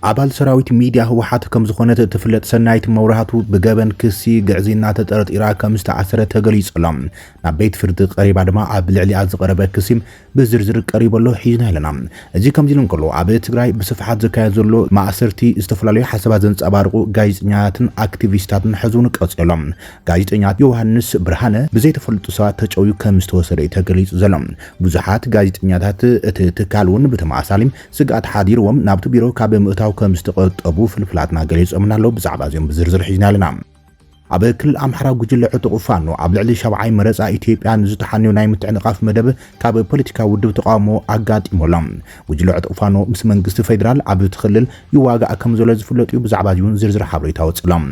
አባል ሰራዊት ሚዲያ ህወሓት ከም ዝኾነት ትፍለጥ ሰናይት መውራሃቱ ብገበን ክሲ ግዕዚና ተጠርጢራ ከም ዝተዓሰረ ተገሊጹሎም ናብ ቤት ፍርዲ ቀሪባ ድማ ኣብ ልዕሊኣ ዝቐረበ ክሲም ብዝርዝር ቀሪበሎ ሒዝና ኣለና እዚ ከምዚ ኢሉ እንከሎ ኣብ ትግራይ ብስፍሓት ዝካየድ ዘሎ ማእሰርቲ ዝተፈላለዩ ሓሳባት ዘንጸባርቁ ጋዜጠኛታትን አክቲቪስታትን ሕዙን ቀጽሎም ጋዜጠኛት ዮሐንስ ብርሃነ ብዘይ ተፈልጡ ሰባት ተጨውዩ ከም ዝተወሰደ ተገሊጹ ዘሎም ብዙሓት ጋዜጠኛታት እቲ ትካሉን ብተማሳሊም ስጋት ሓዲርዎም ናብቲ ቢሮ ካብ ምእታው ከም ዝተቆጠቡ ፍልፍላትና ገሊጾምና ኣሎ ብዛዕባ እዚኦም ብዝርዝር ሒዝና ኣለና ኣብ ክልል ኣምሓራ ጉጅለ ዕጡቕ ፋኖ ኣብ ልዕሊ 7ይ መረፃ ኢትዮጵያ ንዝተሓንዩ ናይ ምትዕንቃፍ መደብ ካብ ፖለቲካ ውድብ ተቃውሞ ኣጋጢሞሎም ጉጅለ ዕጡቕ ፋኖ ምስ መንግስቲ ፌደራል ኣብ ትክልል ይዋጋእ ከም ዘሎ ዝፍለጡ ብዛዕባ እዚውን ዝርዝር ሓበሬታ ወፅሎም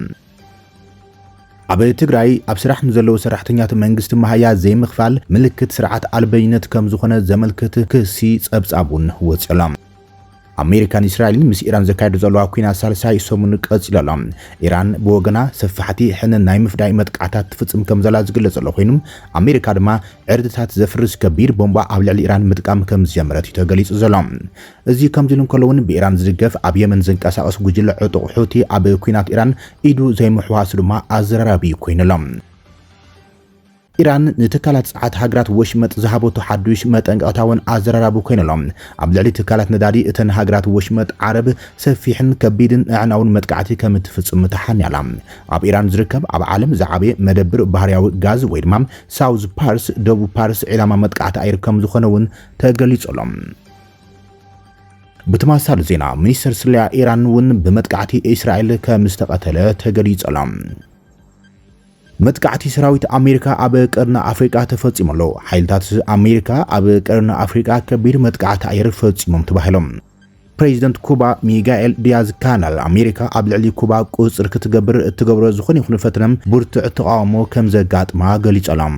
ኣብ ትግራይ ኣብ ስራሕ ንዘለዉ ሰራሕተኛት መንግስቲ ማህያ ዘይምኽፋል ምልክት ስርዓት አልበኝነት ከም ዝኾነ ዘመልክት ክሲ ጸብጻቡን ወፅሎም አሜሪካን እስራኤል ምስ ኢራን ዘካየዱ ዘለዋ ኩናት ሳልሳይ ሰሙን ቀጽሎም ኢራን ብወገና ሰፋሕቲ ሕንን ናይ ምፍዳይ መጥቃዕታት ትፍጽም ከም ዘላ ዝግለጽ ዘሎ ኮይኑም አሜሪካ ድማ ዕርድታት ዘፍርስ ከቢድ ቦምባ ኣብ ልዕሊ ኢራን ምጥቃም ከም ዝጀመረት ተገሊጹ ዘሎ እዚ ከም ዝልን ከለውን ብኢራን ዝድገፍ ኣብ የመን ዘንቀሳቀስ ጉጅለ ዕጡቕ ሑቲ ኣብ ኩናት ኢራን ኢዱ ዘይምሕዋስ ድማ ኣዘራራቢ ኮይኑሎም ኢራን ንትካላት ጸዓት ሃገራት ወሽመጥ ዝሃበቱ ሓዱሽ መጠንቀቕታውን ኣዘራራቡ ኮይኖሎም ኣብ ልዕሊ ትካላት ነዳዲ እተን ሃገራት ወሽመጥ ዓረብ ሰፊሕን ከቢድን ዕናውን መጥቃዕቲ ከም ትፍጽም ተሓንያላ ኣብ ኢራን ዝርከብ ኣብ ዓለም ዝዓበየ መደብር ባህርያዊ ጋዝ ወይ ድማ ሳውዝ ፓርስ ደቡብ ፓርስ ዕላማ መጥቃዕቲ ኣየር ከም ዝኾነውን ተገሊጾሎም ብተማሳሊ ዜና ሚኒስትር ስለያ ኢራን እውን ብመጥቃዕቲ እስራኤል ከም ዝተቐተለ ተገሊጾሎም መጥቃዕቲ ሰራዊት አሜሪካ ኣብ ቀርና አፍሪካ ተፈጺሞሎ ሓይልታት አሜሪካ ኣብ ቀርና አፍሪካ ከቢድ መጥቃዕቲ ኣየር ፈጺሞም ተባሂሎም ፕሬዚደንት ኩባ ሚጋኤል ዲያዝ ካናል አሜሪካ ኣብ ልዕሊ ኩባ ቁጽር ክትገብሮ ዝኾነ ይኹን ፈትነም ብርቱዕ ተቃውሞ ከም ዘጋጥማ ገሊጾሎም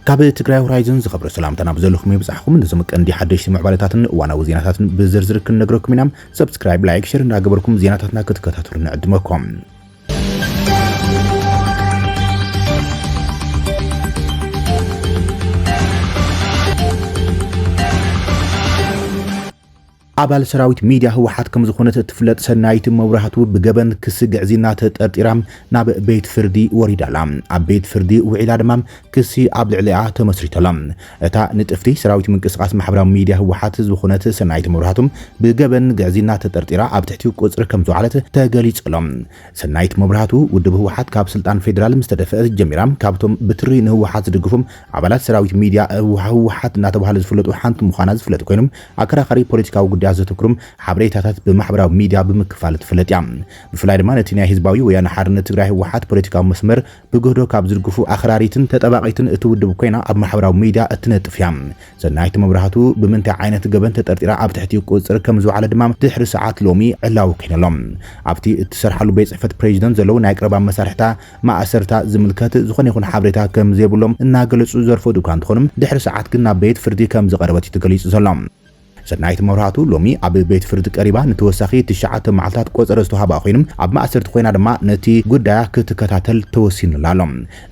ካብ ትግራይ ሆራይዘን ዝኸብረ ሰላምታና ብዘለኹም ይብጻሕኩም ንዝምቀንዲ ሓደሽቲ ምዕባለታትን እዋናዊ ዜናታትን ብዝርዝር ክንነግረኩም ኢና ሰብስክራይብ ላይክ ሼር እንዳገበርኩም ዜናታትና ክትከታተሉ ንዕድመኩም አባል ሰራዊት ሚዲያ ህወሓት ከም ዝኾነት ትፍለጥ ሰናይት መብራህቱ ብገበን ክስ ግዕዚና ተጠርጢራ ናብ ቤት ፍርዲ ወሪዳላ ኣብ ቤት ፍርዲ ውዒላ ድማ ክሲ ኣብ ልዕሊኣ ተመስሪተላ እታ ንጥፍቲ ሰራዊት ምንቅስቃስ ማሕበራዊ ሚዲያ ህወሓት ዝኾነት ሰናይት መብራህቱ ብገበን ግዕዚና ተጠርጢራ ኣብ ትሕቲ ቁጽሪ ከም ዝዋዕለት ተገሊጹሎም ሰናይት መብራህቱ ውድብ ህወሓት ካብ ስልጣን ፌደራል ምስተደፍአት ጀሚራ ካብቶም ብትሪ ንህወሓት ዝድግፉም አባላት ሰራዊት ሚዲያ ህወሓት እናተባሃለ ዝፍለጡ ሓንቲ ምዃና ዝፍለጥ ኮይኖም ኣከራኻሪ ፖለቲካዊ ጉዳይ ዘተክሩም ሓበሬታታት ብማሕበራዊ ሚዲያ ብምክፋል ትፍለጥ እያ ብፍላይ ድማ ነቲ ናይ ህዝባዊ ወያነ ሓርነት ትግራይ ህወሓት ፖለቲካዊ መስመር ብግህዶ ካብ ዝድግፉ ኣኽራሪትን ተጠባቂትን እትውድብ ኮይና ኣብ ማሕበራዊ ሚዲያ እትነጥፍ እያ ሰናይት መብራህቱ ብምንታይ ዓይነት ገበን ተጠርጢራ ኣብ ትሕቲ ቁጽር ከም ዝዋዕለ ድማ ድሕሪ ሰዓት ሎሚ ዕላው ኮይኖሎም ኣብቲ እትሰርሓሉ ቤት ጽሕፈት ፕሬዚደንት ዘለው ናይ ቀረባ መሳርሕታ ማእሰርታ ዝምልከት ዝኾነ ይኹን ሓበሬታ ከም ዘይብሎም እናገለጹ ዘርፈዱ እኳ እንትኾኑም ድሕሪ ሰዓት ግን ናብ ቤት ፍርዲ ከም ዝቐረበት ተገሊጹ ዘሎ ሰናይት መብራህቱ ሎሚ ኣብ ቤት ፍርዲ ቀሪባ ንተወሳኺ 9 መዓልታት ቆፀረ ዝተሃባ ኮይኖም ኣብ ማእሰርቲ ኮይና ድማ ነቲ ጉዳይ ክትከታተል ተወሲኑላሎ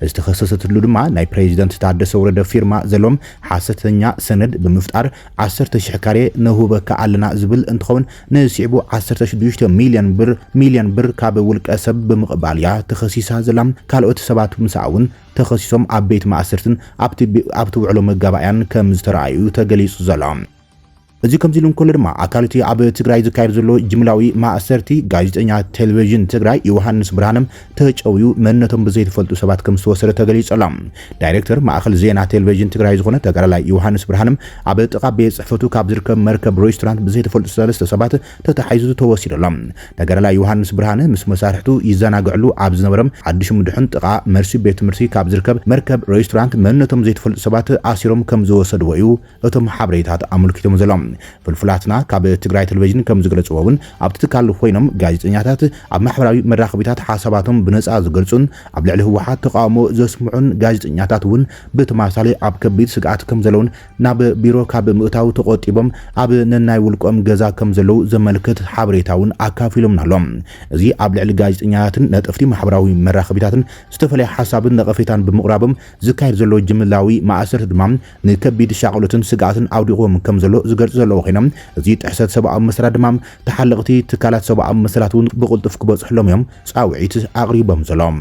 ዝተኸሰሰትሉ ድማ ናይ ፕሬዚደንት ታደሰ ወረደ ፊርማ ዘሎም ሓሰተኛ ሰነድ ብምፍጣር 10,000 ካሬ ነህበካ ኣለና ዝብል እንትኸውን ንሲዕቡ 16 ሚልዮን ብር ካብ ውልቀ ሰብ ብምቕባልያ ተኸሲሳ ዘላም ካልኦት ሰባት ምሳውን ተኸሲሶም ኣብ ቤት ማእሰርትን ኣብቲ ውዕሎ መጋባእያን ከም ዝተረኣዩ ተገሊጹ ዘሎ እዚ ከምዚ ኢሉ እንከሎ ድማ ኣካልቲ ኣብ ትግራይ ዝካየድ ዘሎ ጅምላዊ ማእሰርቲ ጋዜጠኛ ቴሌቪዥን ትግራይ ዮሐንስ ብርሃንም ተጨውዩ መንነቶም ብዘይተፈልጡ ሰባት ከም ዝተወሰደ ተገሊጾሎም ዳይሬክተር ማእኸል ዜና ቴሌቪዥን ትግራይ ዝኾነ ተጋዳላይ ዮሐንስ ብርሃንም ኣብ ጥቃ ቤት ጽሕፈቱ ካብ ዝርከብ መርከብ ሬስቶራንት ብዘይተፈልጡ ሰለስተ ሰባት ተታሒዙ ተወሲዶሎም ተጋዳላይ ዮሐንስ ብርሃነ ምስ መሳርሕቱ ይዘናግዕሉ ኣብ ዝነበረም ሓድሽ ምድሕን ጥቃ መርሲ ቤት ትምህርቲ ካብ ዝርከብ መርከብ ሬስቶራንት መንነቶም ዘይተፈልጡ ሰባት ኣሲሮም ከም ዝወሰድዎ እዩ እቶም ሓበሬታት ኣመልኪቶም ዘሎም ፍልፍላትና ካብ ትግራይ ቴሌቪዥን ከም ዝገልጽዎውን ኣብቲ ትካል ኮይኖም ጋዜጠኛታት ኣብ ማሕበራዊ መራኸቢታት ሓሳባቶም ብነጻ ዝገልጹን ኣብ ልዕሊ ህወሓት ተቃውሞ ዘስምዑን ጋዜጠኛታት እውን ብተማሳሊ ኣብ ከቢድ ስግኣት ከም ዘለውን ናብ ቢሮ ካብ ምእታው ተቆጢቦም ኣብ ነናይ ውልቆም ገዛ ከም ዘለው ዘመልክት ሓበሬታውን ኣካፊሎምና ኣሎም እዚ ኣብ ልዕሊ ጋዜጠኛታትን ነጥፍቲ ማሕበራዊ መራኸቢታትን ዝተፈለየ ሓሳብን ነቐፌታን ብምቕራቦም ዝካየድ ዘሎ ጅምላዊ ማእሰርቲ ድማ ንከቢድ ሻቅሎትን ስግኣትን ኣውዲቖም ከም ዘሎ ዝገልጽ ዘለዎ ኮይኖም እዚ ጥሕሰት ሰብኣዊ መሰላት ድማ ተሓለቕቲ ትካላት ሰብኣዊ መሰላት እውን ብቁልጡፍ ክበጽሕሎም እዮም ጻውዒት ኣቕሪቦም ዘሎም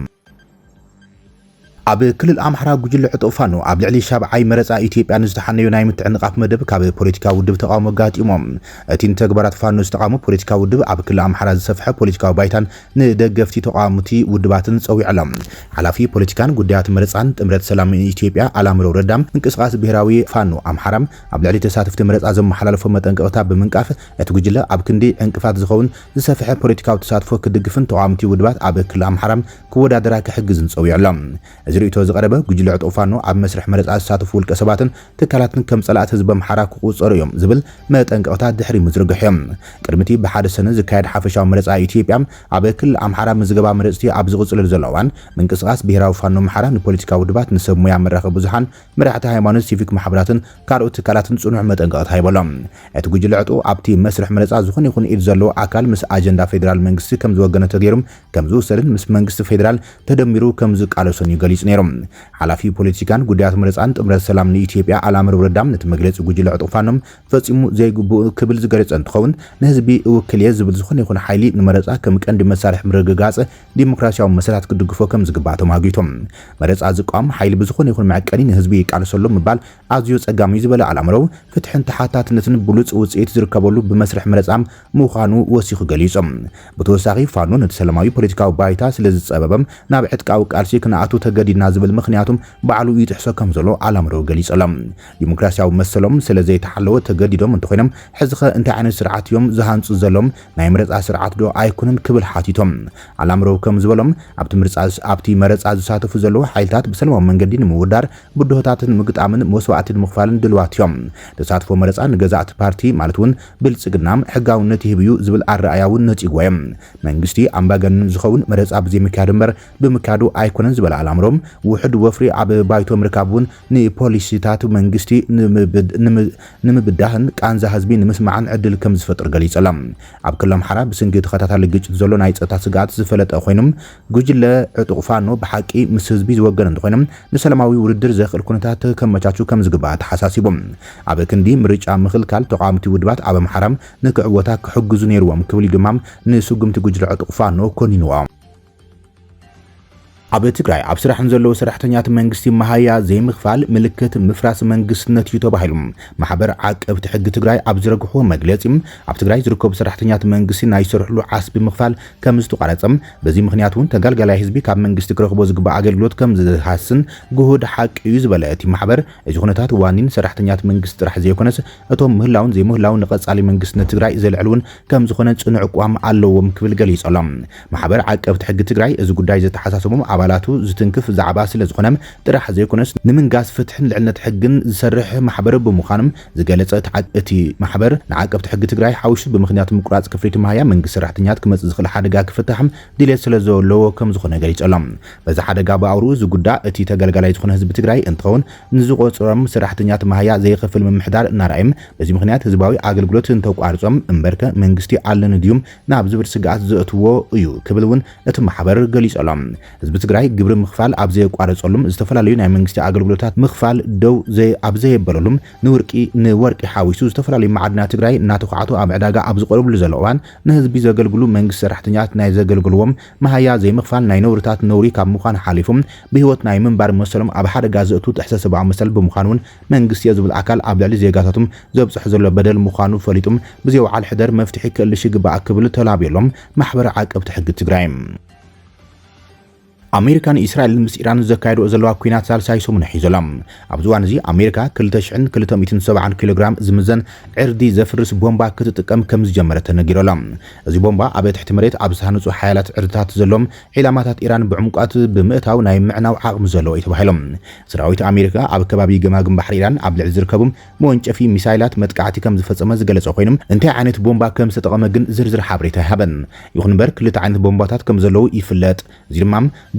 ኣብ ክልል ኣምሓራ ጉጅለ ዕጡቕ ፋኖ ኣብ ልዕሊ ሻብዓይ መረፃ ኢትዮጵያ ንዝተሓነዩ ናይ ምትዕንቃፍ መደብ ካብ ፖለቲካዊ ውድብ ተቃውሞ ጋጢሞም እቲ ተግባራት ፋኖ ዝተቃውሞ ፖለቲካዊ ውድብ ኣብ ክልል ኣምሓራ ዝሰፍሐ ፖለቲካዊ ባይታን ንደገፍቲ ተቃውሞቲ ውድባትን ፀዊዕሎም ሓላፊ ፖለቲካን ጉዳያት መረፃን ጥምረት ሰላም ኢትዮጵያ ኣላምሮ ረዳም እንቅስቃስ ብሄራዊ ፋኖ ኣምሓራ ኣብ ልዕሊ ተሳትፍቲ መረፃ ዘመሓላለፎ መጠንቀቕታ ብምንቃፍ እቲ ጉጅለ ኣብ ክንዲ ዕንቅፋት ዝኸውን ዝሰፍሐ ፖለቲካዊ ተሳትፎ ክድግፍን ተቃውሞቲ ውድባት ኣብ ክልል ኣምሓራ ክወዳደራ ክሕግዝን ፀዊዕሎም ዝርእቶ ዝቀረበ ጉጅለ ዕጡቕ ፋኖ ኣብ መስርሕ መረፃ ዝሳተፉ ውልቀ ሰባትን ትካላትን ከም ጸላእቲ ህዝቢ ኣምሓራ ክቁፀሩ እዮም ዝብል መጠንቀቕታ ድሕሪ ምዝርግሕ እዮም ቅድሚቲ ብሓደ ሰነ ዝካየድ ሓፈሻዊ መረፃ ኢትዮጵያ ኣብ ክልል ኣምሓራ ምዝገባ መረፅቲ ኣብ ዝቕፅልሉ ዘለዋን ምንቅስቃስ ብሄራዊ ፋኖ ኣምሓራ ንፖለቲካዊ ውድባት ንሰብ ሞያ መራኸቢ ብዙሓን መራሕቲ ሃይማኖት ሲቪክ ማሕበራትን ካልኦት ትካላትን ጽኑዕ መጠንቀቕታ ሂቦሎም እቲ ጉጅለ ዕጡቕ ኣብቲ መስርሕ መረፃ ዝኾነ ይኹን ኢድ ዘለዎ ኣካል ምስ ኣጀንዳ ፌደራል መንግስቲ ከም ዝወገነ ተገይሮም ከም ዝውሰድን ምስ መንግስቲ ፌደራል ተደሚሩ ከም ዝቃለሰን ይገልጽ ነይሮም ሓላፊ ፖለቲካን ጉዳያት መረፃን ጥምረት ሰላም ንኢትዮጵያ ኣላምሮ ረዳም ነቲ መግለፂ ጉጅለ ዕጡቕ ፋኖም ፈጺሙ ዘይግቡእ ክብል ዝገለጸ እንትኸውን ንህዝቢ እውክልየ ዝብል ዝኾነ ይኹን ሓይሊ ንመረፃ ከም ቀንዲ መሳርሒ ምርግጋጽ ዲሞክራሲያዊ መሰላት ክድግፎ ከም ዝግባእ ተማጊቶም መረፃ ዝቃወም ሓይሊ ብዝኾነ ይኹን መዐቀኒ ንህዝቢ ይቃልሰሎ ምባል ኣዝዩ ጸጋሚ ዝበለ ኣላምሮ ፍትሕን ተሓታትነትን ብሉፅ ውፅኢት ዝርከበሉ ብመስርሕ መረፃ ምዃኑ ወሲኹ ገሊጾም ብተወሳኺ ፋኖ ነቲ ሰላማዊ ፖለቲካዊ ባይታ ስለ ዝጸበበም ናብ ዕጥቃዊ ቃልሲ ክነኣቱ ተገዲድና ዝብል ምክንያቱም ባዕሉ ይጥሕሶ ከም ዘሎ ኣላምሮ ገሊጾሎም ዲሞክራሲያዊ መሰሎም ስለ ዘይተሓለወ ተገዲዶም እንተኾይኖም ሕዝኸ እንታይ ዓይነት ስርዓት እዮም ዝሃንፁ ዘሎም ናይ መረፃ ስርዓት ዶ ኣይኩንን ክብል ሓቲቶም ኣላምሮ ከም ዝበሎም ኣብቲ መረፃ ዝሳተፉ ዘለዉ ሓይልታት ብሰላማዊ መንገዲ ንምውዳር ብድሆታትን ምግጣምን መስዋዕቲ ንምኽፋልን ድልዋት እዮም ተሳትፎ መረፃ ንገዛእቲ ፓርቲ ማለት እውን ብልጽግና ሕጋውነት ይህብዩ ዝብል ኣረኣያ እውን ነፂግዎ እዮም መንግስቲ ኣምባገነን ዝኸውን መረፃ ብዘይምክያድ እምበር ብምክያዱ ኣይኮነን ዝበለ ኣላምሮም ውሕድ ወፍሪ ኣብ ባይቶ ምርካብ እውን ንፖሊሲታት መንግስቲ ንምብዳህን ቃንዛ ህዝቢ ንምስማዕን ዕድል ከም ዝፈጥር ገሊጾሎም ኣብ ክልል ኣምሓራ ብስንኪ ተኸታታሊ ግጭት ዘሎ ናይ ፀጥታ ስጋት ዝፈለጠ ኮይኖም ጉጅለ ዕጡቕ ፋኖ ብሓቂ ምስ ህዝቢ ዝወገን እንትኾይኖም ንሰላማዊ ውድድር ዘኽእል ኩነታት ከመቻቹ ከም ዝግባእ ተሓሳሲቦም ኣብ ክንዲ ምርጫ ምኽልካል ተቃዋምቲ ውድባት ኣብ ኣምሓራ ንክዕወታ ክሕግዙ ነይሮም ክብል ድማ ንስጉምቲ ጉጅለ ዕጡቕ ፋኖ ኮኒንዎም ኣብ ትግራይ ኣብ ስራሕን ዘለዉ ሰራሕተኛታት መንግስቲ መሃያ ዘይምኽፋል ምልክት ምፍራስ መንግስትነት እዩ ተባሂሉ ማሕበር ዓቀብቲ ሕጊ ትግራይ ኣብ ዝረግሖ መግለፂ ኣብ ትግራይ ዝርከቡ ሰራሕተኛታት መንግስቲ ናይ ዝሰርሕሉ ዓስቢ ምኽፋል ከም ዝተቋረፀም በዚ ምክንያት እውን ተጋልጋላይ ህዝቢ ካብ መንግስቲ ክረኽቦ ዝግባእ ኣገልግሎት ከም ዝሃስን ጉሁድ ሓቂ እዩ ዝበለ እቲ ማሕበር እዚ ኩነታት ዋኒን ሰራሕተኛታት መንግስቲ ጥራሕ ዘይኮነስ እቶም ምህላውን ዘይምህላውን ንቐጻሊ መንግስትነት ትግራይ ዘልዕልውን ከም ዝኾነ ጽኑዕ ቋም ኣለዎም ክብል ገሊጾሎም ማሕበር ዓቀብቲ ሕጊ ትግራይ እዚ ጉዳይ ዘተሓሳሰቦም ኣባላቱ ዝትንክፍ ዛዕባ ስለ ዝኾነ ጥራሕ ዘይኮነስ ንምንጋስ ፍትሕን ልዕልነት ሕግን ዝሰርሕ ማሕበር ብምዃኖም ዝገለጸ እቲ ማሕበር ንዓቀብቲ ሕጊ ትግራይ ሓዊሱ ብምኽንያት ምቁራጽ ክፍሊት መሃያ መንግስቲ ሰራሕተኛታት ክመጽእ ዝኽእል ሓደጋ ክፍታሕ ድሌት ስለ ዘለዎ ከም ዝኾነ ገሊጾሎም በዚ ሓደጋ ብኣውሩ ዝጉዳእ እቲ ተገልጋላይ ዝኾነ ህዝቢ ትግራይ እንትኸውን ንዝቆፅሮም ሰራሕተኛታት መሃያ ዘይከፍል ምምሕዳር እናርኣዮም በዚ ምክንያት ህዝባዊ ኣገልግሎት እንተቋርጾም እምበርከ መንግስቲ ኣለኒ ድዩም ናብ ዝብል ስጋኣት ዘእትዎ እዩ ክብል እውን እቲ ማሕበር ገሊጾሎም ህዝቢ ትግራይ ግብሪ ምኽፋል ኣብ ዘይቋረጸሉም ዝተፈላለዩ ናይ መንግስቲ ኣገልግሎታት ምኽፋል ደው ኣብ ዘይበለሉም ንወርቂ ሓዊሱ ዝተፈላለዩ ማዕድናት ትግራይ እናተኳዓቱ ኣብ ዕዳጋ ኣብ ዝቐርብሉ ዘለዋን ንህዝቢ ዘገልግሉ መንግስቲ ሰራሕተኛታት ናይ ዘገልግልዎም መሃያ ዘይምኽፋል ናይ ነውርታት ነውሪ ካብ ምዃን ሓሊፎም ብህይወት ናይ ምንባር መሰሎም ኣብ ሓደጋ ዘእቱ ጥሕሰት ሰብኣዊ መሰል ብምዃኑ እውን መንግስቲ ዝብል ኣካል ኣብ ልዕሊ ዜጋታቶም ዘብፅሕ ዘሎ በደል ምዃኑ ፈሊጡም ብዘይወዓል ሕደር መፍትሒ ክእልሽ ይግባእ ክብል ተላብየሎም ማሕበር ዓቀብቲ ሕጊ ትግራይ ኣሜሪካን እስራኤልን ምስ ኢራን ዘካየድኦ ዘለዋ ኩናት ሳልሳይ ሰሙን ሒዞሎም ኣብዚ እዋን እዚ ኣሜሪካ 2270 ኪሎግራም ዝምዘን ዕርዲ ዘፍርስ ቦምባ ክትጥቀም ከም ዝጀመረት ተነጊሮሎም እዚ ቦምባ ኣብ ትሕቲ መሬት ኣብ ዝተሃነፁ ሓያላት ዕርድታት ዘሎም ዒላማታት ኢራን ብዕምቋት ብምእታው ናይ ምዕናው ዓቕሚ ዘለዎ እዩ ተባሂሎም ሰራዊት ኣሜሪካ ኣብ ከባቢ ገማግም ባሕሪ ኢራን ኣብ ልዕሊ ዝርከቡ መወንጨፊ ሚሳይላት መጥቃዕቲ ከም ዝፈጸመ ዝገለጸ ኮይኖም እንታይ ዓይነት ቦምባ ከም ዝተጠቐመ ግን ዝርዝር ሓበሬታ ይሃበን ይኹን እምበር ክልተ ዓይነት ቦምባታት ከም ዘለዉ ይፍለጥ እዚ ድማ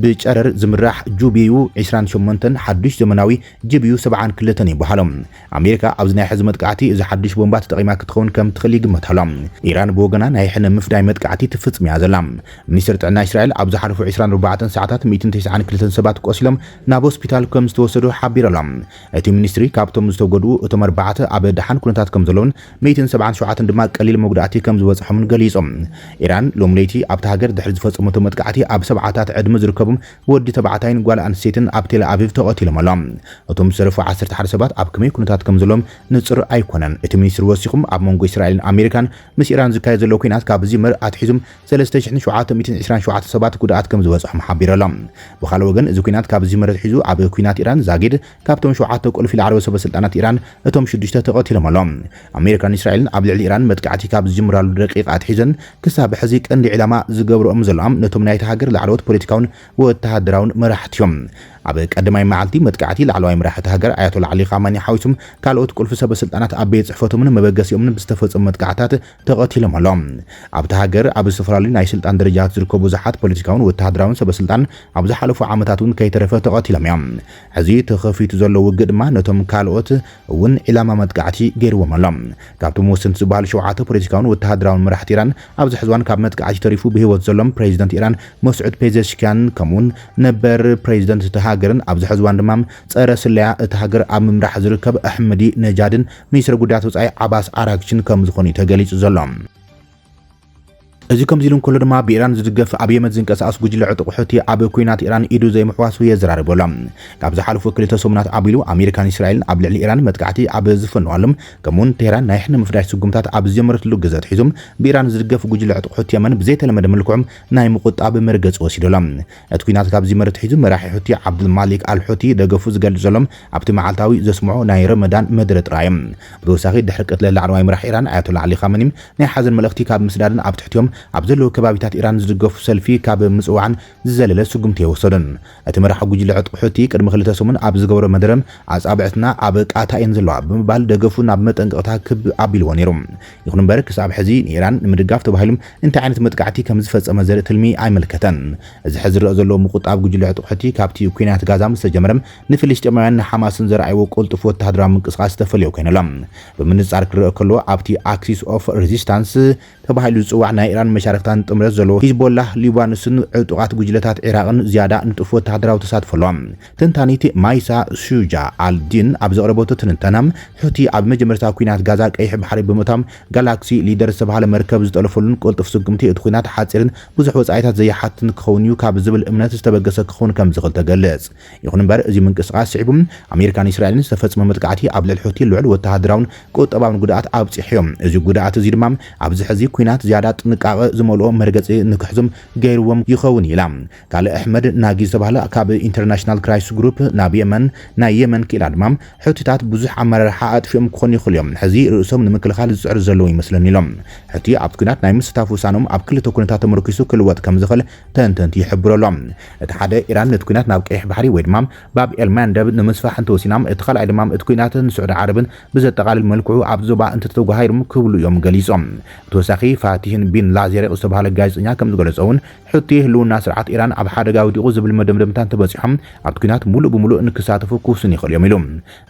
ብጨረር ዝምራሕ ጁቢዩ 28 ሓዱሽ ዘመናዊ ጂቢዩ 72 ይበሃሎም ኣሜሪካ ኣብዚ ናይ ሕዚ መጥቃዕቲ እዚ ሓዱሽ ቦምባ ተጠቂማ ክትኸውን ከም ትኽእል ይግመታሎ ኢራን ብወገና ናይ ሕነ ምፍዳይ መጥቃዕቲ ትፍጽም እያ ዘላ ሚኒስትር ጥዕና እስራኤል ኣብ ዝሓለፉ 24 ሰዓታት 192 ሰባት ቆሲሎም ናብ ሆስፒታል ከም ዝተወሰዱ ሓቢሮሎም እቲ ሚኒስትሪ ካብቶም ዝተጎድኡ እቶም 4 ኣብ ድሓን ኩነታት ከም ዘለውን 177 ድማ ቀሊል መጉዳእቲ ከም ዝበጽሖም ገሊጾም ኢራን ሎም ለይቲ ኣብታ ሃገር ድሕሪ ዝፈጸመቶ መጥቃዕቲ ኣብ ሰብዓታት ዕድመ ዝርከቡ ወዲ ተባዕታይን ጓል ኣንስተይትን ኣብ ቴል ኣቪቭ ተቐቲሎም ኣሎም እቶም ዝሰረፉ 11 ሰባት ኣብ ከመይ ኩነታት ከም ዘሎም ንጽር ኣይኮነን እቲ ሚኒስትሪ ወሲኹም ኣብ መንጎ እስራኤልን ኣሜሪካን ምስ ኢራን ዝካየድ ዘሎ ኩናት ካብ እዚ መር ኣትሒዙም 3727 ሰባት ጉድኣት ከም ዝበጽሖም ሓቢሮሎም ብኻልእ ወገን እዚ ኩናት ካብ እዚ መር ኣትሒዙ ኣብ ኩናት ኢራን ዛጊድ ካብቶም 7 ቁልፊ ላዕለወ ሰበስልጣናት ኢራን እቶም 6 ተቐቲሎም ኣሎም ኣሜሪካን እስራኤልን ኣብ ልዕሊ ኢራን መጥቃዕቲ ካብ ዝጅምራሉ ደቂቕ ኣትሒዘን ክሳብ ሕዚ ቀንዲ ዕላማ ዝገብሮም ዘለኦም ነቶም ናይቲ ሃገር ላዕለዎት ፖለቲካውን ወተሃደራውን መራሕቲዮም ኣብ ቀዳማይ መዓልቲ መጥቃዕቲ ላዕለዋይ መራሕቲ ሃገር ኣያቶላ ዓሊ ኻማኒ ሓዊሱም ካልኦት ቁልፊ ሰበስልጣናት ኣብ ቤት ጽሕፈቶምን መበገሲኦምን ብዝተፈጸሙ መጥቃዕታት ተቐቲሎም ኣሎም ኣብታ ሃገር ኣብ ዝተፈላለዩ ናይ ስልጣን ደረጃታት ዝርከቡ ብዙሓት ፖለቲካውን ወተሃደራውን ሰበስልጣን ኣብ ዝሓለፉ ዓመታት እውን ከይተረፈ ተቐቲሎም እዮም ሕዚ ተኸፊቱ ዘሎ ውግእ ድማ ነቶም ካልኦት እውን ዕላማ መጥቃዕቲ ገይርዎም ኣሎም ካብቶም ወሰንቲ ዝበሃሉ 7 ፖለቲካውን ወተሃደራውን መራሕቲ ኢራን ኣብዚ ሕዝዋን ካብ መጥቃዕቲ ተሪፉ ብህይወት ዘሎም ፕሬዚደንት ኢራን መስዑድ ፔዜሽኪያን ከምኡውን ነበር ፕሬዚደንት ሃገርን ኣብዚ ሕዝዋን ድማ ጸረ ስለያ እቲ ሃገር ኣብ ምምራሕ ዝርከብ ኣሕመዲ ነጃድን ሚኒስትር ጉዳያት ወጻኢ ዓባስ ኣራግችን ከም ዝኾኑ ተገሊጹ ዘሎ እዚ ከም ኢሉን ኩሉ ድማ ብኢራን ዝድገፍ ኣብ የመን ዝንቀሳቀስ ጉጅለ ዕጡቕ ሕቲ ኣብ ኩናት ኢራን ኢዱ ዘይምሕዋሱ የዘራርበሎ ካብ ዝሓለፉ ክልተ ሰሙናት ኣቢሉ ኣሜሪካን እስራኤልን ኣብ ልዕሊ ኢራን መጥቃዕቲ ኣብ ዝፈንዋሎም ከምኡን ቴህራን ናይ ሕነ ምፍዳይ ስጉምታት ኣብ ዝጀመረትሉ ግዜ ሒዞም ብኢራን ዝድገፍ ጉጅለ ዕጡቕ ሕቲ የመን ብዘይተለመደ መልክዑም ናይ ምቁጣብ መርገጽ ወሲዶሎም እቲ ኩናት ካብ ዝመረት ሒዙ መራሒ ሕቲ ዓብዱልማሊክ አልሑቲ ደገፉ ዝገልጽ ዘሎም ኣብቲ መዓልታዊ ዘስምዖ ናይ ረመዳን መደረ ጥራዮም ብተወሳኺ ድሕሪ ቅትለ ላዕለዋይ መራሒ ኢራን ኣያቶላ ዓሊ ኻመኒም ናይ ሓዘን መልእኽቲ ካብ ምስዳድን ኣብ ትሕቲኦም ኣብ ዘሎ ከባቢታት ኢራን ዝድገፉ ሰልፊ ካብ ምጽዋዕን ዝዘለለ ስጉምቲ የወሰዱን እቲ መራሒ ጉጅለ ዕጡቕ ሕቲ ቅድሚ 2 ሰሙን ኣብ ዝገብሮ መደረም ኣጻብዕትና ኣብ ቃታይን ዘለዋ ብምባል ደገፉ ናብ መጠንቀቕታ ክብ ኣቢልዎ ነይሮም ይኹን እምበር ክሳብ ሕዚ ንኢራን ንምድጋፍ ተባሂሎም እንታይ ዓይነት መጥቃዕቲ ከም ዝፈጸመ ዘርኢ ትልሚ ኣይመልከተን እዚ ሕዚ ዝረአ ዘሎ ምቁጣብ ጉጅለ ዕጡቕ ሕቲ ካብቲ ኩናት ጋዛ ምስ ተጀመረም ንፍልስጤማውያን ሓማስን ዘርኣይዎ ቁልጡፍ ወተሃደራዊ ምንቅስቓስ ተፈልዮ ኮይኖሎም ብምንጻር ክረአ ከሎ ኣብቲ ኣክሲስ ኦፍ ሬዚስታንስ ተባሂሉ ዝጽዋዕ ናይ ኢራን መሻርክታን ጥምረት ዘለዎ ሂዝቦላህ ሊባኖስን ዕጡቓት ጉጅለታት ኢራቅን ዝያዳ ንጡፍ ወተሃደራዊ ተሳትፈሎም ተንታኒት ማይሳ ሹጃ አልዲን ኣብ ዘቕረበቶ ትንተናም ሕቲ ኣብ መጀመርታ ኩናት ጋዛ ቀይሕ ባሕሪ ብምእታም ጋላክሲ ሊደር ዝተባሃለ መርከብ ዝጠለፈሉን ቁልጡፍ ስጉምቲ እቲ ኩናት ሓፂርን ብዙሕ ወጻኢታት ዘየሓትን ክኸውን እዩ ካብ ዝብል እምነት ዝተበገሰ ክኸውን ከም ዝኽእል ተገለጽ ይኹን እምበር እዚ ምንቅስቓስ ስዒቡ ኣሜሪካን እስራኤልን ዝተፈጸመ መጥቃዕቲ ኣብ ልዕሊ ሕቲ ልዑል ወተሃደራውን ቁጠባውን ጉድኣት ኣብፂሕዮም እዚ ጉድኣት እዚ ድማ ኣብዚ ሕዚ ኩናት ዝያዳ ጥንቃቐ ዝመልኦ መርገጺ ንክሕዞም ገይርዎም ይኸውን ኢላ ካልእ ኣሕመድ ናጊ ዝተባሃለ ካብ ኢንተርናሽናል ክራይሲስ ግሩፕ ናብ የመን ናይ የመን ክኢላ ድማ ሕቲታት ብዙሕ ኣመራርሓ ኣጥፊኦም ክኾኑ ይኽእሉ እዮም ሕዚ ርእሶም ንምክልኻል ዝፅዕር ዘለዎ ይመስለኒ ኢሎም ሕቲ ኣብቲ ኩናት ናይ ምስታፍ ውሳኖም ኣብ ክልተ ኩነታት ተመርኪሱ ክልወጥ ከም ዝኽእል ተንተንቲ ይሕብረሎም እቲ ሓደ ኢራን ነቲ ኩናት ናብ ቀይሕ ባሕሪ ወይ ድማ ባብ ኤልማንደብ ንምስፋሕ እንተወሲናም እቲ ካልኣይ ድማ እቲ ኩናትን ስዑድ ዓረብን ብዘጠቓልል መልክዑ ኣብ ዞባ እንተተጓሂሮም ክብሉ እዮም ገሊፆም ብተወሳኺ ፋቲህን ቢን ላዜሪቅ ዝተባሃለ ጋዜጠኛ ከም ዝገለጸውን ሕቲ ህልውና ስርዓት ኢራን ኣብ ሓደጋ ወዲቑ ዝብል መደምደምታን ተበፂሖም ኣብቲ ኩናት ሙሉእ ብሙሉእ ንክሳተፉ ክውስን ይኽእል እዮም ኢሉ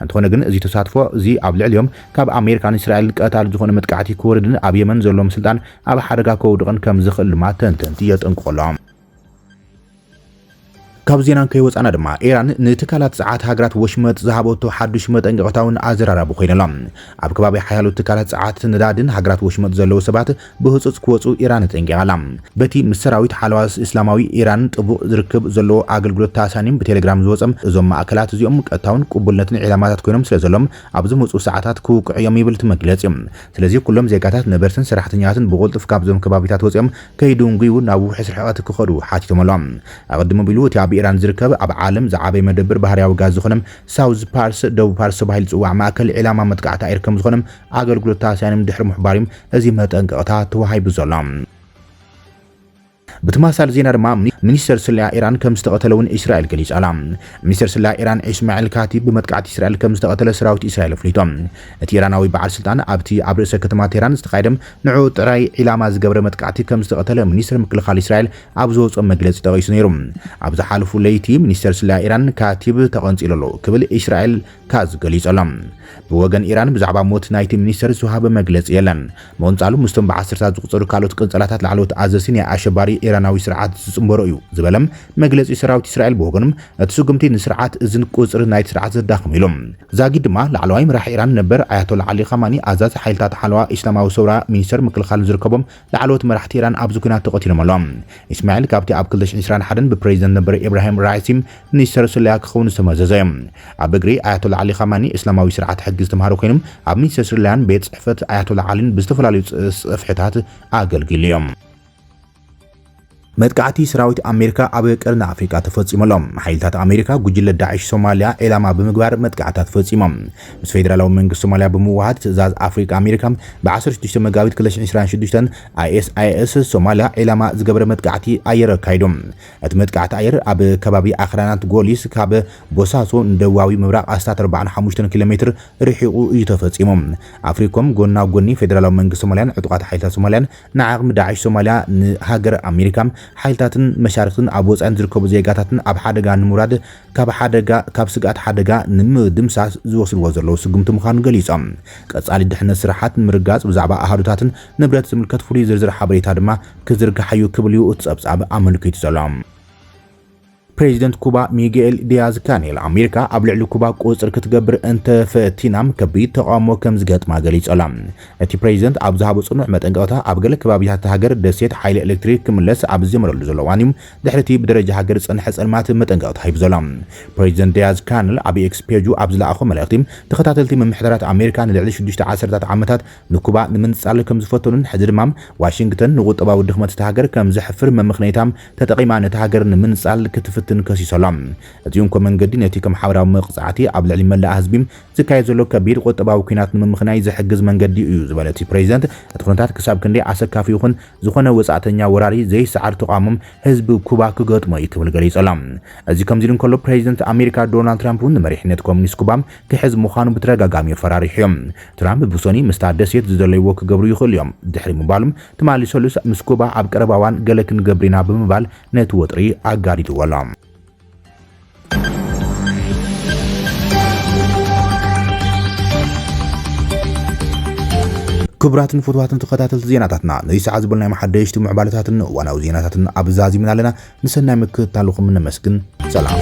እንተኾነ ግን እዚ ተሳትፎ እዚ ኣብ ልዕሊኦም ካብ ኣሜሪካን እስራኤልን ቀታሊ ዝኾነ መጥቃዕቲ ክወርድን ኣብ የመን ዘሎም ስልጣን ኣብ ሓደጋ ከውድቕን ከም ዝኽእል ድማ ተንተንቲ የጠንቅቖሎም ካብ ዜናን ከይወፃና ድማ ኢራን ንትካላት ፀዓት ሃገራት ወሽመጥ ዝሃበቶ ሓዱሽ መጠንቀቕታውን ኣዘራራቢ ኮይነሎም ኣብ ከባቢ ሓያሎ ትካላት ፀዓት ነዳድን ሃገራት ወሽመጥ ዘለዎ ሰባት ብህፁፅ ክወፁ ኢራን ጠንቂቓላ በቲ ምስ ሰራዊት ሓለዋስ እስላማዊ ኢራን ጥቡቕ ዝርከብ ዘለዎ ኣገልግሎት ታሳኒም ብቴሌግራም ዝወፀም እዞም ማእከላት እዚኦም ቀጥታውን ቅቡልነትን ዕላማታት ኮይኖም ስለ ዘሎም ኣብ ዝመፁ ሰዓታት ክውቅዑ እዮም ይብል ትመግለጽ ስለዚ ኩሎም ዜጋታት ነበርትን ሰራሕተኛታትን ብቁልጡፍ ካብዞም ከባቢታት ወፂኦም ከይድንጉዩ ናብ ውሕስ ርሕቐት ክኸዱ ሓቲቶም ኣሎም ኣቐድሞ ቢሉ እቲ ኣብ ኢራን ዝርከብ ኣብ ዓለም ዝዓበይ መደብር ባህርያዊ ጋዝ ዝኾነ ሳውዝ ፓርስ ደቡብ ፓርስ ተባሂሉ ዝፅዋዕ ማእከል ዕላማ መጥቃዕቲ ኣየር ከም ዝኾነ ኣገልግሎት ታሳኒም ድሕሪ ምሕባሪም እዚ መጠንቀቕታ ተዋሂቡ ዘሎ بتمثال زينا رما منيستر سلاح إيران كم استقتلون إسرائيل قليش علام منيستر سلاح إيران إسماعيل كاتب بمدقعة إسرائيل كم استقتل سراوت إسرائيل فليتهم إيراناوي بعد سلطان أبتي عبر سكتمات إيران استقايدم نعود رأي علامة زجبر مدقعة كم استقتل منيستر مكلخال إسرائيل عبزوز مجلس تغيس نيرم عبز حالف ليتي منيستر سلاح إيران كاتب تقنص إلى قبل إسرائيل كاز قليش علام بوغن إيران بزعبا موت نايتي منيستر سوهاب مجلس يلن مونصالو مستم بعصر ساعات قصر كالوت قنصلاتات لعلوت عزسين يا أشباري إيراناوي سرعات سمبرو زبلم مجلس إسرائيل إسرائيل بوغنم تسوقمتي نسرعات إذن قصر نايت سرعات الداخل يلوم زاقي دما لعلواي مراح إيران نبر آيات الله علي خاماني أزاز حيلتات حلوة إسلاماوي سورة منيستر مكلخال زركبهم لعلوت مراح إيران أبزو كنا تقتل ملام إسماعيل كابتي أبكلش إسرائيل حدن ببريزن نبر إبراهيم رايسيم منيستر سلاك خون سماززايم أبغري آيات الله علي خاماني إسلاماوي سرعات حجز تمهارو كينم أب منيستر سلان بيت صحفة آيات الله علين بستفلالي صفحتات أقل مدقعتي سراويت أمريكا أبي قرن أفريقيا تفصيملهم حيلتات أمريكا جوجل داعش سوماليا إلما بمقبار مدقعتات تفصيمهم مس فيدرالو منغ سوماليا بموحد زاز أفريقيا أمريكا بعصر شدشت مقاويت كلش عشران شدشتن ISIS سوماليا إلما زقبر مدقعتي أير كايدوم ات مدقعت أير أبي كبابي أخرانات غوليس كاب بوساسو ندواوي مبراق أستات 45 كيلومتر ريحيقو يتفصيمهم أفريقيا قلنا قلني فيدرالو منغ سوماليا عطقات حيلتات سوماليا نعم داعش سوماليا هاجر أمريكا حيلتاتن مشاركتن أبوز أنزركب زيجاتن أب حدقة نمراد كاب حدقة كاب سقات حدقة نم دمساس زوصل وزرلو سقمت مخان قليصام كتصالي دحنا سرحات مرقاز وزعبا أهارتاتن نبرات زملكات فولي زرزر حبريت هادما كزرق حيو كبليو اتسابساب أملكيت سلام بريزيدنت كوبا ميغيل دياز كانيل أمريكا أبلع كوبا قوصر كتقبر أنت فتينام كبيت تقامو كمزقات ما قليص ألام اتي بريزيدنت أبزها بصنع متنقوتا أبقل كبابيها تهاجر دسيت حيل إلكتريك كملس أبزيمر اللزولوانيم دحرتي بدرجة هاجر صنحس المات متنقوت هايب زلام بريزيدنت دياز كانيل أبي إكسبيرجو أبزلا أخو ملاقتيم تخطاتلتي من محضرات أمريكا نلعلي شدوشت عسرتات عامتات نكوبا نمنسال كمزفتونن حزر مام واشنطن نغوط أباو الدخمة تهاجر كمزحفر من مخنيتام تتقيمان تهاجر نمنسال كتفت كسي سلام اتيون كمن قدين يتي كم حوراو مقصعتي ابلع لي ملا حزبيم زكاي زلو كبير قطباو كينات من مخناي زحجز منقدي እዩ ዝበለቲ ፕሬዝዳንት እትኩነታት ክሳብ ክንዴ አሰካፊ ይኹን ዝኾነ ወጻተኛ ወራሪ ዘይ ሰዓር ተቋሞም ህዝብ ኩባ ክገጥሞ ይክብል ገሊጸላም እዚ ከምዚልን ከሎ ፕሬዝዳንት አሜሪካ ዶናልድ ትራምፕ ንመሪሕነት ኮሙኒስት ኩባም ክሕዝ ምዃኑ ብተረጋጋሚ ፈራሪሕዮም ትራምፕ ብሶኒ መስታደስየት ዝደለይዎ ክገብሩ ይኽእሉ እዮም ድሕሪ ምባሎም ትማሊሰሉስ ምስ ኩባ ኣብ ቀረባዋን ገለ ክንገብሪና ብምባል ነቲ ወጥሪ ኣጋዲድዎሎም كبراتن فتواتن تخطاتل زيناتاتنا نزي ساعة زبلنا محدشت معبالتاتن وانا وزيناتاتن أبزازي من علينا نسنا مكتالوكم من مسكن سلام